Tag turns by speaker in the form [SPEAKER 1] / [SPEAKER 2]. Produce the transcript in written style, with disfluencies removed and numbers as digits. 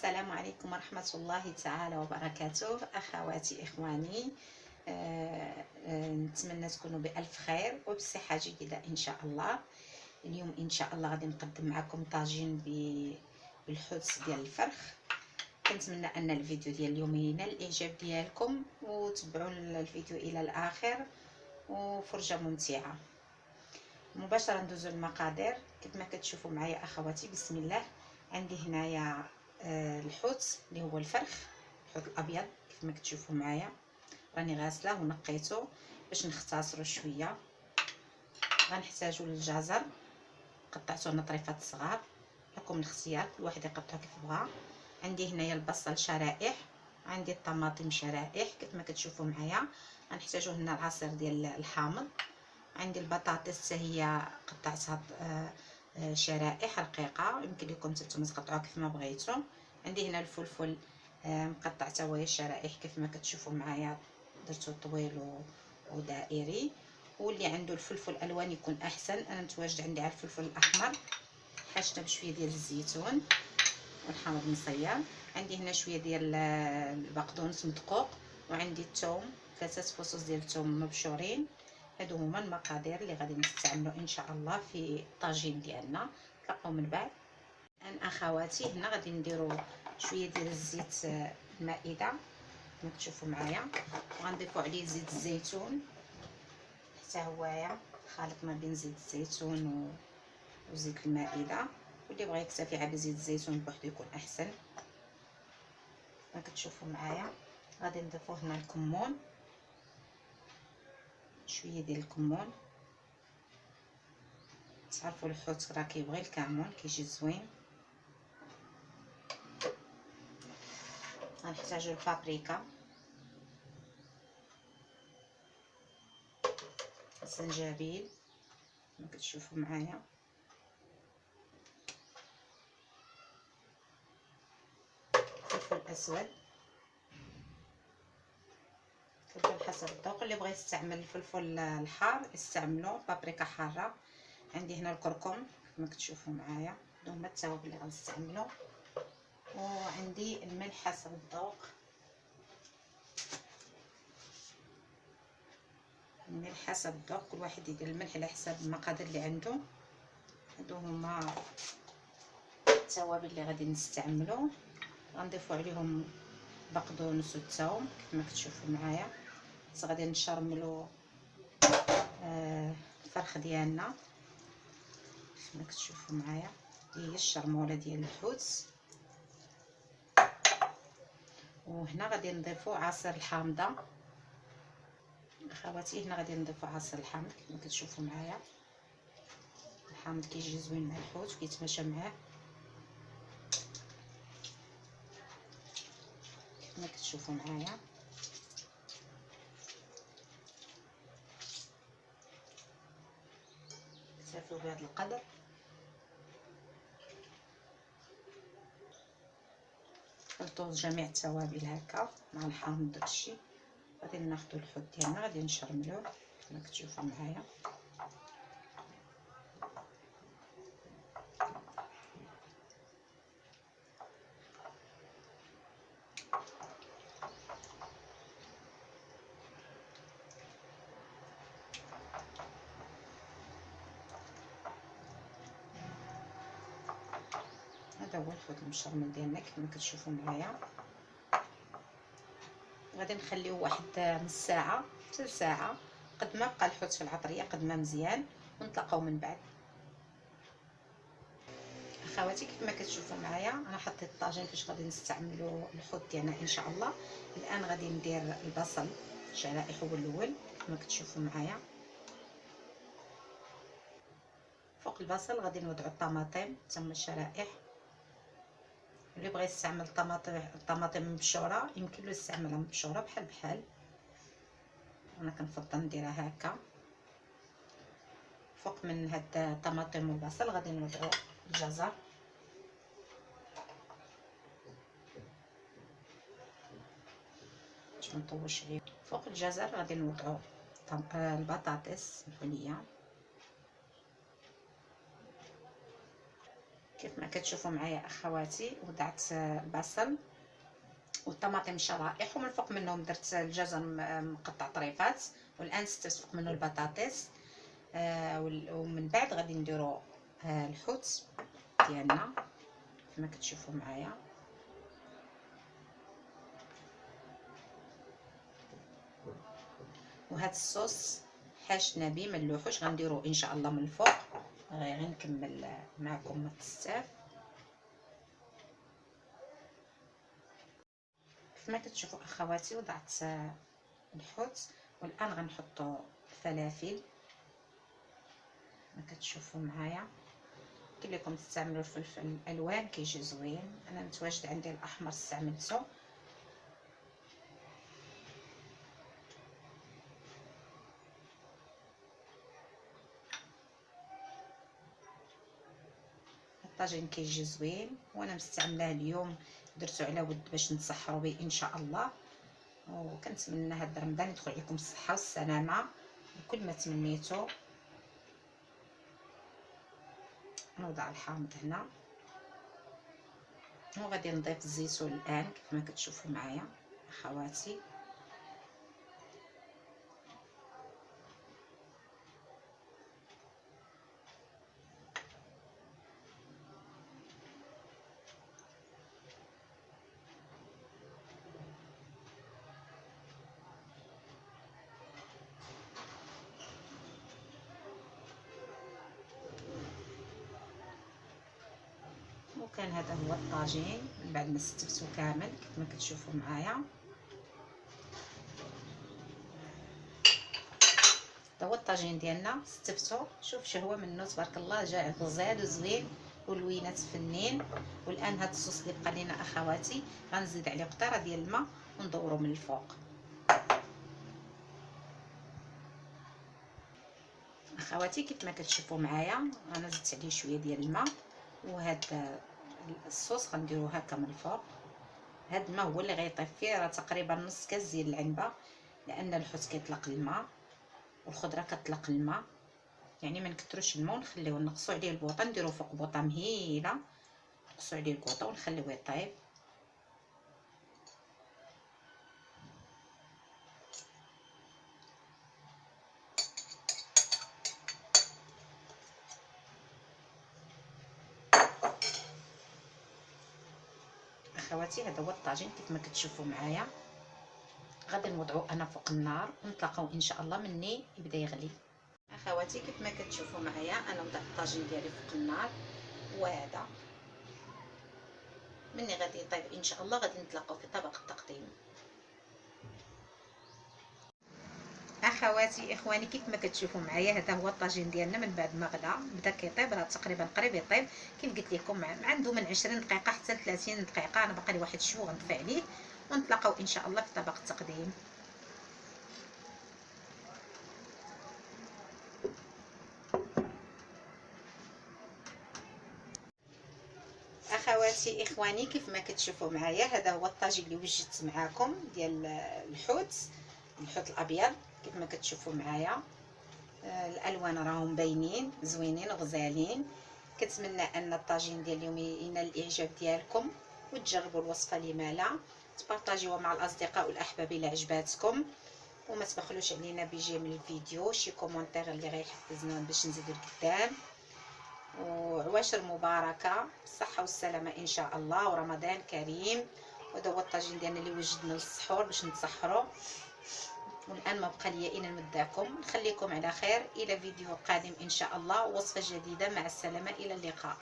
[SPEAKER 1] السلام عليكم ورحمة الله تعالى وبركاته. أخواتي إخواني، نتمنى تكونوا بألف خير وبصحة جيدة إن شاء الله. اليوم إن شاء الله غادي نقدم معكم طاجين بالحدس ديال الفرخ. كنتمنى أن الفيديو ديال اليوم ينال الإعجاب ديالكم وتبعوا الفيديو إلى الآخر وفرجة ممتعة. مباشرة ندوزو المقادير كيف ما كتشوفوا معايا أخواتي. بسم الله. عندي هنايا الحوت اللي هو الفرخ، الحوت الابيض كيف ما كتشوفوا معايا. راني غاسله ونقيته باش نختصروا شويه. غنحتاجوا للجزر، قطعته انا طريفات صغار، لكم الاختيار كل واحد يقطعه كيف بغا. عندي هنايا البصل شرائح، عندي الطماطم شرائح كيف ما كتشوفوا معايا. غنحتاجوا هنا العصير ديال الحامض. عندي البطاطس هي قطعتها شرائح رقيقه، يمكن لكم نتوما تقطعوها كيف ما بغيتو. عندي هنا الفلفل مقطع حتى هو شرائح كيف ما كتشوفوا معايا، درتو طويل ودائري. واللي عنده الفلفل الالوان يكون احسن. انا متواجد عندي على الفلفل الاحمر، حاجته بشويه ديال الزيتون والحامض مصيام. عندي هنا شويه ديال البقدونس مدقوق، وعندي الثوم 3 فصوص ديال الثوم مبشورين. هادو هما المقادير اللي غادي نستعملوا ان شاء الله في الطاجين ديالنا. نتلاقاو من بعد. الان اخواتي هنا غادي نديروا شويه ديال الزيت المائده كما كتشوفوا معايا، وغنضيفوا عليه زيت الزيتون حتى هوايا خليط ما بين زيت الزيتون وزيت المائده. واللي بغى يكتفي على زيت الزيتون بوحدو يكون احسن. كما كتشوفوا معايا غادي نضيفوا هنا الكمون، شويه ديال الكمون. تعرفوا الحوت راه كيبغي الكمون كيجي زوين. غنحتاجو البابريكا، الزنجبيل كما كتشوفوا معايا، الفلفل الاسود، الفلفل حسب الذوق. اللي بغى يستعمل الفلفل الحار يستعملوا بابريكا حاره. عندي هنا الكركم كما كتشوفوا معايا، هما التوابل اللي غنستعملوا. وعندي الملح حسب الذوق، الملح حسب الذوق، كل واحد يدير الملح على حسب المقادير اللي عنده. هادو هما التوابل اللي غادي نستعملوا. غنضيفوا عليهم بقدونس والثوم كيف ما كتشوفوا معايا. غادي نشرملوا الفرخ ديالنا كيف ما كتشوفوا معايا. هي الشرموله ديال الحوت. وهنا غادي نضيفوا عصير الحامضه اخواتي. هنا غادي نضيفوا عصير الحامض كما كتشوفوا معايا. الحامض كيجي زوين مع الحوت وكيتماشى معاه كما كتشوفوا معايا. كتافيو بهذا القدر. خلطوا جميع التوابل هكا مع الحامض داكشي. غادي ناخذوا الحوت ديالنا غادي نشرملوه كما كتشوفوا معايا. هذا هو الحوت المشرمل ديالنا كما كتشوفوا معايا. غادي نخليوه واحد نص ساعه حتى ساعه قد ما بقى الحوت في العطريه قد ما مزيان، ونتلاقاو من بعد. اخواتي كيف ما كتشوفوا معايا انا حطيت الطاجين فاش غادي نستعملوا الحوت ديالنا ان شاء الله. الان غادي ندير البصل شرائح هو الاول كما كتشوفوا معايا. فوق البصل غادي نوضعوا الطماطم تما الشرائح. اللي بغى يستعمل الطماطم مبشوره يمكن له يستعملها مبشوره بحال بحال. انا كنفضل نديرها هكا. فوق من هاد الطماطم والبصل غادي نوضعوا الجزر، باش ما نطولش عليه. فوق الجزر غادي نوضعوا البطاطس المقليه كيف ما كتشوفوا معايا اخواتي وضعت البصل والطماطم الشرائح، ومن فوق منهم درت الجزر مقطع طريفات، والان ستفوق منه البطاطس. ومن بعد غادي نديرو الحوت ديالنا كما كتشوفوا معايا. وهذا الصوص حاشنا به ما نلوحوش، غنديروه ان شاء الله من الفوق. غير نكمل معكم ما بزاف. كما كتشوفوا اخواتي وضعت الحوت، والان غنحطوا الفلافل ما كتشوفوا معايا. كاين لكم تستعملوا الفلفل الالوان كيجي زوين، انا متواجد عندي الاحمر استعملته. الطاجين كيجي زوين، وانا مستعملاه اليوم درتو على ود باش نتسحروا به ان شاء الله. وكنتمنى هذا رمضان يدخل عليكم الصحه والسلامه وكل ما تمنيتو. نوضع الحامض هنا وغادي نضيف الزيتون الان كما كتشوفوا معايا اخواتي. وكان هذا هو الطاجين من بعد ما استفتو كامل كما كتشوفوا معايا. هذا هو الطاجين ديالنا استفتو. شوف شهوه منه تبارك الله، جا غزال وزوين والوينات فنين. والان هذا الصوص اللي بقى لينا اخواتي غنزيد عليه قطره ديال الماء وندورو من الفوق. اخواتي كيف ما كتشوفوا معايا انا زدت عليه شويه ديال الماء، وهذا الصوص غنديروه هكا من الفوق. هذا الماء هو اللي غيطيب فيه راه تقريبا نص كاس ديال العنبه، لان الحوت كيطلق الماء والخضره كتطلق الماء، يعني ما نكثروش الماء ونخليوه نقصوا عليه البوطه. نديرو فوق بوطه مهيله نقصوا عليه البوطه ونخليوه يطيب. اخواتي هذا هو الطاجين كيف ما كتشوفوا معايا. غادي نوضعوه انا فوق النار ونتلاقاو ان شاء الله مني يبدا يغلي. اخواتي كيف ما كتشوفوا معايا انا وضعت الطاجين ديالي فوق النار، وهذا مني غادي يطيب ان شاء الله غادي نتلاقاو في طبق التقديم. اخواتي اخواني كيف ما كتشوفوا معايا هذا هو الطاجين ديالنا من بعد ما غلا بدا كيطيب، راه تقريبا قريب يطيب. كيف قلت لكم عنده من 20 دقيقه حتى 30 دقيقه، انا باقي لي واحد شويه غنطفي عليه ونتلاقاو ان شاء الله في طبق التقديم. اخواتي اخواني كيف ما كتشوفوا معايا هذا هو الطاجين اللي وجدت معاكم ديال الحوت الابيض. كيف ما كتشوفوا معايا الالوان راهم باينين زوينين وغزالين. كنتمنى ان الطاجين ديال اليوم ينال الاعجاب ديالكم وتجربوا الوصفه لما لا. تبارطاجيوها مع الاصدقاء والاحباب الى عجباتكم، وما تبخلوش علينا بجيم الفيديو شي كومونتير اللي غيحفزنا باش نزيدو لقدام. وعواشر مباركه بالصحه والسلامه ان شاء الله، ورمضان كريم. وهذا هو الطاجين ديالنا اللي وجدنا للسحور باش نتسحروا. والان ما بقى لي الا نودعكم نخليكم على خير الى فيديو قادم ان شاء الله، وصفه جديده. مع السلامه الى اللقاء.